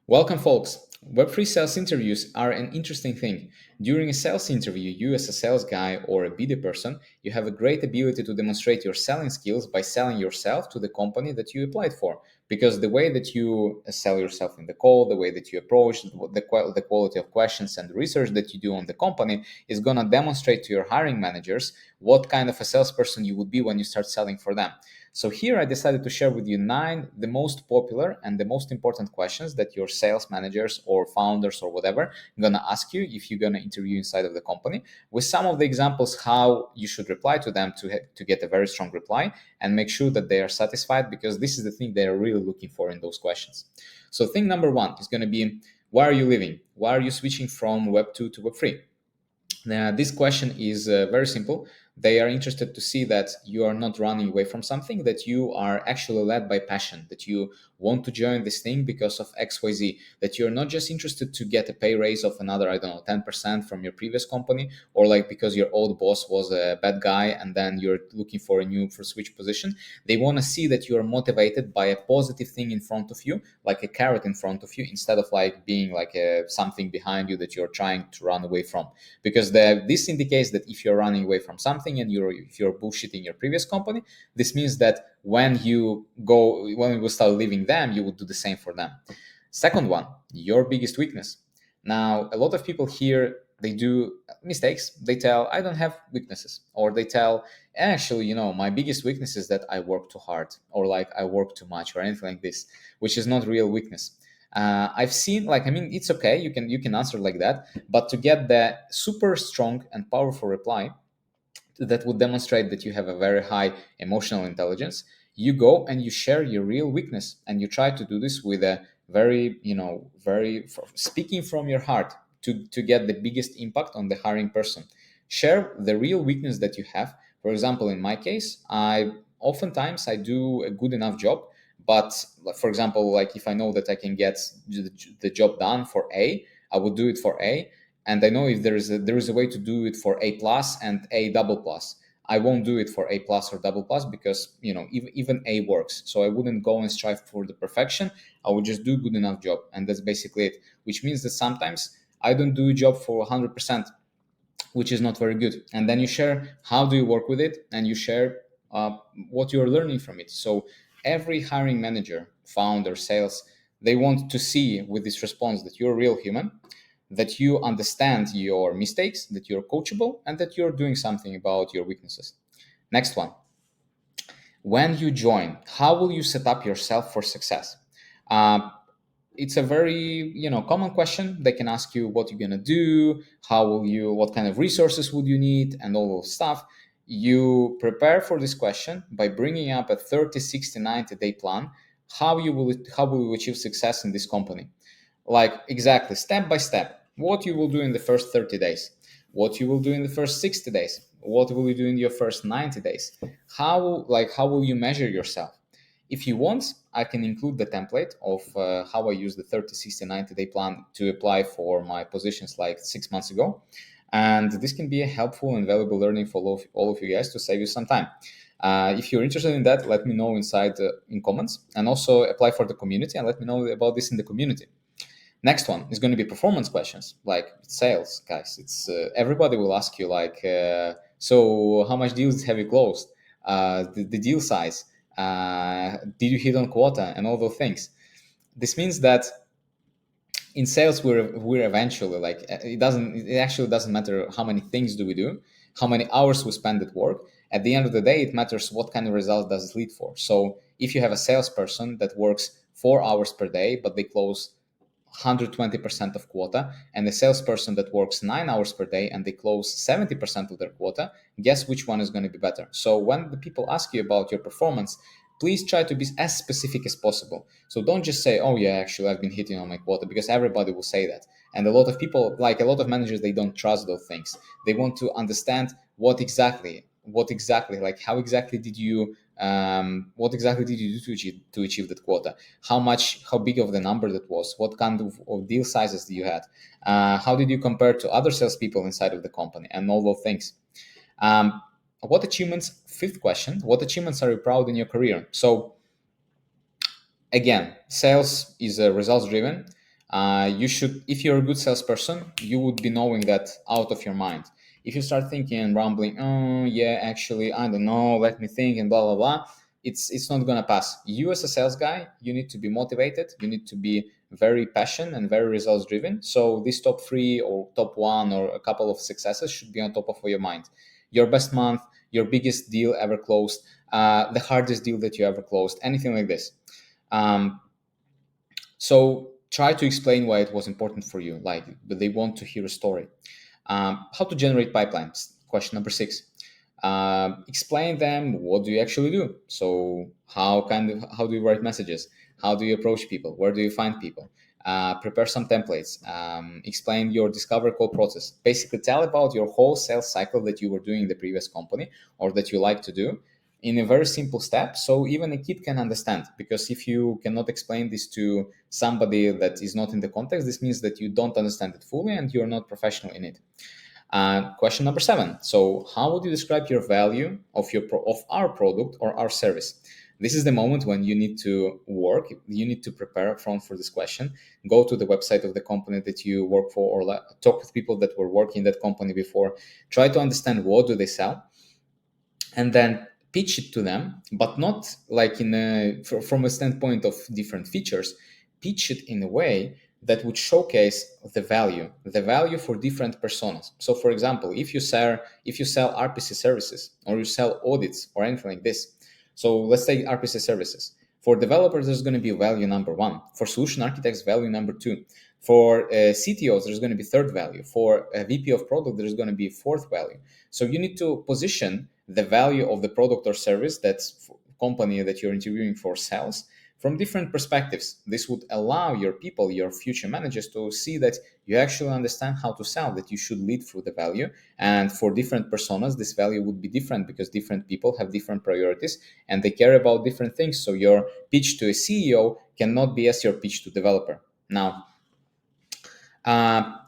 Welcome, folks. Web3 sales interviews are an interesting thing. During a sales interview, you, as a sales guy or a BD person, you have a great ability to demonstrate your selling skills by selling yourself to the company that you applied for. Because the way that you sell yourself in the call, the way that you approach, the quality of questions and research that you do on the company is going to demonstrate to your hiring managers what kind of a salesperson you would be when you start selling for them. So here I decided to share with you 9 the most popular and the most important questions that your sales managers or founders or whatever are gonna ask you if you're gonna interview inside of the company, with some of the examples how you should reply to them to get a very strong reply and make sure that they are satisfied, because this is the thing they are really looking for in those questions. So thing number one is going to be, why are you leaving? Why are you switching from Web 2 to Web 3? Now, this question is very simple. They are interested to see that you are not running away from something, that you are actually led by passion, that you want to join this thing because of XYZ, that you're not just interested to get a pay raise of another, I don't know, 10% from your previous company, or like because your old boss was a bad guy and then you're looking for a new for switch position. They want to see that you are motivated by a positive thing in front of you, like a carrot in front of you, instead of like being like something behind you that you're trying to run away from, because this indicates that if you're running away from something and if you're bullshitting your previous company, this means that when you will start leaving them, you will do the same for them. Second one, your biggest weakness. Now, a lot of people here, they do mistakes. They tell, I don't have weaknesses, or they tell, actually, my biggest weakness is that I work too hard, or like I work too much, or anything like this, which is not real weakness. I've seen, it's okay, you can answer like that, but to get the super strong and powerful reply that would demonstrate that you have a very high emotional intelligence, you go and you share your real weakness, and you try to do this with a very speaking from your heart to get the biggest impact on the hiring person. Share the real weakness that you have. For example, in my case, I do a good enough job, but for example, like if I know that I can get the job done for A, I would do it for A. And I know if there is a way to do it for A plus and A double plus. I won't do it for A plus or double plus, because even A works. So I wouldn't go and strive for the perfection. I would just do good enough job, and that's basically it. Which means that sometimes I don't do a job for 100%, which is not very good. And then you share how do you work with it, and you share what you're learning from it. So every hiring manager, founder, sales, they want to see with this response that you're a real human, that you understand your mistakes, that you're coachable, and that you're doing something about your weaknesses. Next one. When you join, how will you set up yourself for success? Uh, it's a very common question. They can ask you what you're gonna do, what kind of resources would you need, and all of stuff. You prepare for this question by bringing up a 30, 60, 90-day plan. How will you achieve success in this company? Like exactly step by step, what you will do in the first 30 days, what you will do in the first 60 days, what will you do in your first 90 days, how will you measure yourself. If you want, I can include the template of how I use the 30, 60, 90-day plan to apply for my positions like 6 months ago. And this can be a helpful and valuable learning for all of you guys to save you some time. If you're interested in that, let me know inside in comments, and also apply for the community and let me know about this in the community. Next one is going to be performance questions, like sales, guys. It's everybody will ask you like, so how much deals have you closed? The deal size. Did you hit on quota and all those things? This means that in sales we're eventually like it actually doesn't matter how many things do we do, how many hours we spend at work. At the end of the day, it matters what kind of results does it lead for. So if you have a salesperson that works 4 hours per day but they close 120% of quota, and a salesperson that works 9 hours per day and they close 70% of their quota, guess which one is going to be better? So when the people ask you about your performance, please try to be as specific as possible. So don't just say, oh yeah, actually I've been hitting on my quota, because everybody will say that. And a lot of people, like a lot of managers, they don't trust those things. They want to understand what exactly, like how exactly did you what exactly did you do to achieve that quota? How big of the number that was? What kind of deal sizes do you had? How did you compare to other salespeople inside of the company? And all those things. What achievements? Fifth question: what achievements are you proud in your career? So again, sales is results driven. You should, if you're a good salesperson, you would be knowing that out of your mind. If you start thinking and rambling, oh yeah, actually, I don't know, let me think, and blah blah blah, it's not gonna pass. You as a sales guy, you need to be motivated. You need to be very passionate and very results driven. So this top three or top one or a couple of successes should be on top of your mind. Your best month, your biggest deal ever closed, the hardest deal that you ever closed, anything like this. Um, so try to explain why it was important for you. Like, but they want to hear a story. How to generate pipelines? Question number 6. Explain them. What do you actually do? So how do you write messages? How do you approach people? Where do you find people? Prepare some templates. Explain your discover call process. Basically, tell about your whole sales cycle that you were doing in the previous company or that you like to do in a very simple step, so even a kid can understand. Because if you cannot explain this to somebody that is not in the context, this means that you don't understand it fully and you're not professional in it. Question number 7. So how would you describe your value of of our product or our service? This is the moment when you need to work. You need to prepare from for this question. Go to the website of the company that you work for, or talk with people that were working in that company before. Try to understand what do they sell, and then pitch it to them, but not like from a standpoint of different features. Pitch it in a way that would showcase the value for different personas. So for example, if you sell RPC services, or you sell audits or anything like this. So let's take RPC services. For developers, there's going to be value number 1. For solution architects, value number 2. For CTOs, there's going to be third value. For a VP of product, there's going to be fourth value. So you need to position the value of the product or service that company that you're interviewing for sells from different perspectives. This would allow your people, your future managers, to see that you actually understand how to sell, that you should lead through the value. And for different personas, this value would be different because different people have different priorities and they care about different things. So your pitch to a CEO cannot be as your pitch to developer. Now,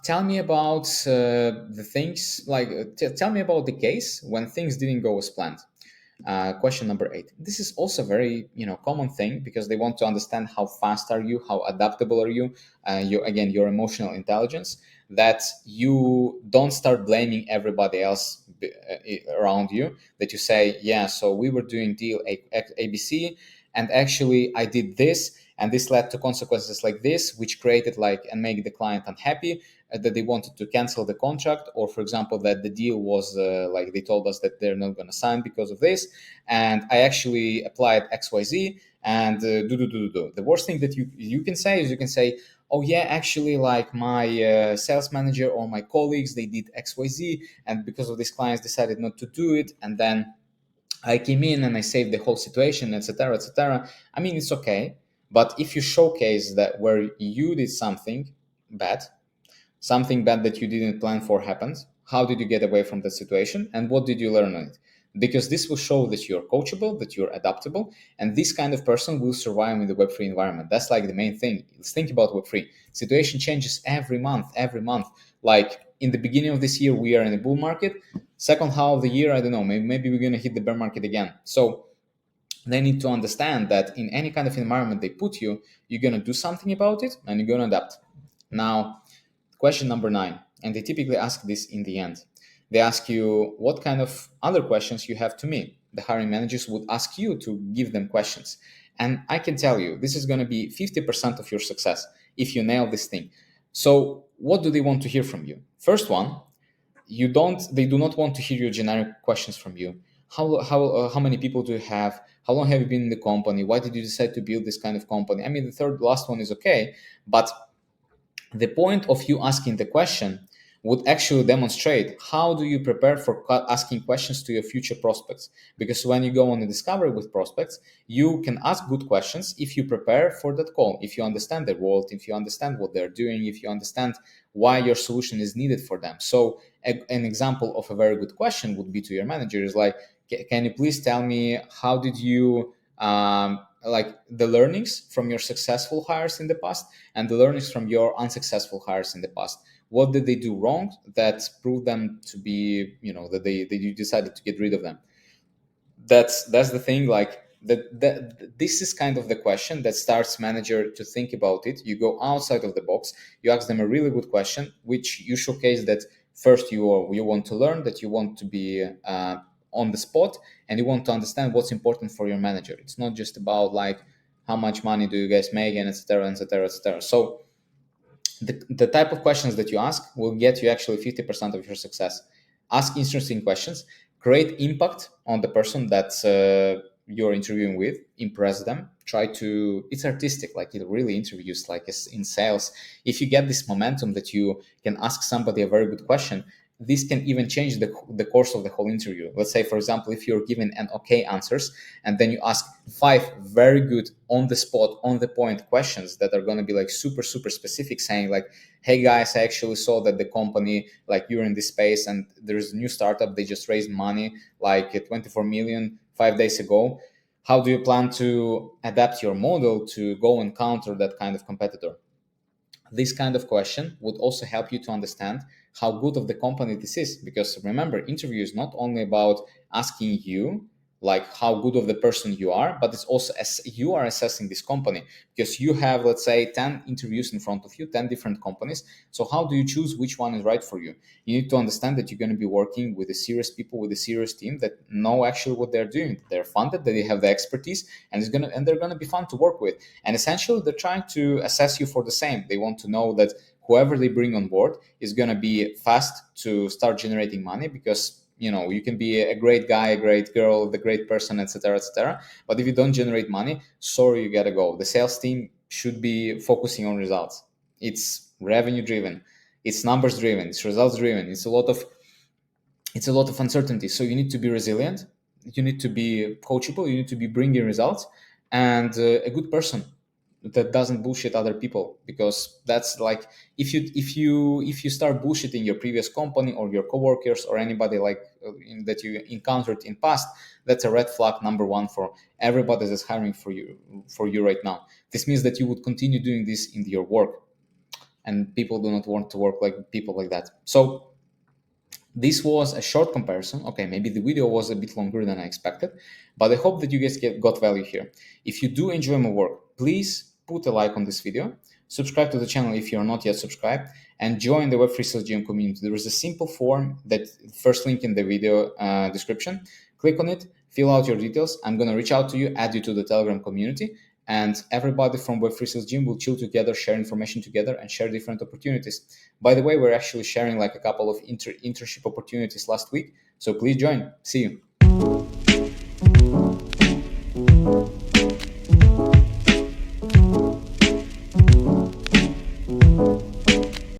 tell me about the things like tell me about the case when things didn't go as planned. Question number 8. This is also very common thing because they want to understand how fast are you, how adaptable are you, your emotional intelligence, that you don't start blaming everybody else around you. That you say, yeah, so we were doing deal ABC, and actually I did this, and this led to consequences like this, which created like and make the client unhappy, that they wanted to cancel the contract, or for example that the deal was like they told us that they're not going to sign because of this, and I actually applied XYZ, and do. The worst thing that you can say is you can say, oh yeah, actually like my sales manager or my colleagues, they did XYZ, and because of this clients decided not to do it, and then I came in and I saved the whole situation, etc., etc. I mean, it's okay, but if you showcase that where you did bad, something bad that you didn't plan for happened, how did you get away from the situation, and what did you learn on it? Because this will show that you're coachable, that you're adaptable, and this kind of person will survive in the Web3 environment. That's like the main thing. Let's think about Web3. Situation changes every month, every month. Like in the beginning of this year, we are in a bull market. Second half of the year, I don't know, maybe we're going to hit the bear market again. So they need to understand that in any kind of environment they put you, you're going to do something about it and you're going to adapt. Now, question number 9, and they typically ask this in the end. They ask you what kind of other questions you have to me. The hiring managers would ask you to give them questions. And I can tell you, this is going to be 50% of your success if you nail this thing. So, what do they want to hear from you? First one, they do not want to hear your generic questions from you. How many people do you have? How long have you been in the company? Why did you decide to build this kind of company? I mean, the last one is okay, but the point of you asking the question would actually demonstrate how do you prepare for asking questions to your future prospects. Because when you go on a discovery with prospects, you can ask good questions if you prepare for that call, if you understand their world, if you understand what they're doing, if you understand why your solution is needed for them. So an example of a very good question would be to your manager is like, can you please tell me how did you like the learnings from your successful hires in the past and the learnings from your unsuccessful hires in the past? What did they do wrong that proved them to be, that they decided to get rid of them? That's the thing. Like, This is kind of the question that starts manager to think about it. You go outside of the box, you ask them a really good question, which you showcase that first you want to learn, that you want to be on the spot, and you want to understand what's important for your manager. It's not just about like how much money do you guys make, and etc., etc., etc. So the type of questions that you ask will get you actually 50% of your success. Ask interesting questions, create impact on the person that you're interviewing with, impress them, try to, it's artistic, like it really interviews like in sales. If you get this momentum that you can ask somebody a very good question, this can even change the course of the whole interview. Let's say, for example, if you're given an okay answers and then you ask five very good on the spot, on the point questions that are going to be like super, super specific, saying like, hey guys, I actually saw that the company, like you're in this space and there's a new startup, they just raised money like 24 million 5 days ago. How do you plan to adapt your model to go and counter that kind of competitor? This kind of question would also help you to understand how good of the company this is, because remember, interview is not only about asking you like how good of the person you are, but it's also as you are assessing this company, because you have, let's say, 10 interviews in front of you, 10 different companies. So how do you choose which one is right for you? You need to understand that you're going to be working with a serious people, with a serious team that know actually what they're doing. They're funded, that they have the expertise, and they're going to be fun to work with. And essentially, they're trying to assess you for the same. They want to know that whoever they bring on board is going to be fast to start generating money, because you can be a great guy, a great girl, the great person, etc., etc. But if you don't generate money, sorry, you gotta go. The sales team should be focusing on results. It's revenue driven, it's numbers driven, it's results driven. It's a lot of uncertainty. So you need to be resilient, you need to be coachable, you need to be bringing results, and a good person that doesn't bullshit other people, because that's like, if you start bullshitting your previous company or your coworkers or anybody like that you encountered in past, that's a red flag number one for everybody that's hiring for you right now. This means that you would continue doing this in your work, and people do not want to work like people like that. So this was a short comparison. Okay, maybe the video was a bit longer than I expected, but I hope that you guys got value here. If you do enjoy my work, please put a like on this video, subscribe to the channel if you're not yet subscribed, and join the Web3 Sales Gym community. There is a simple form, that first link in the video description. Click on it, fill out your details. I'm going to reach out to you, add you to the Telegram community, and everybody from Web3 Sales Gym will chill together, share information together, and share different opportunities. By the way, we're actually sharing like a couple of internship opportunities last week, so please join. See you.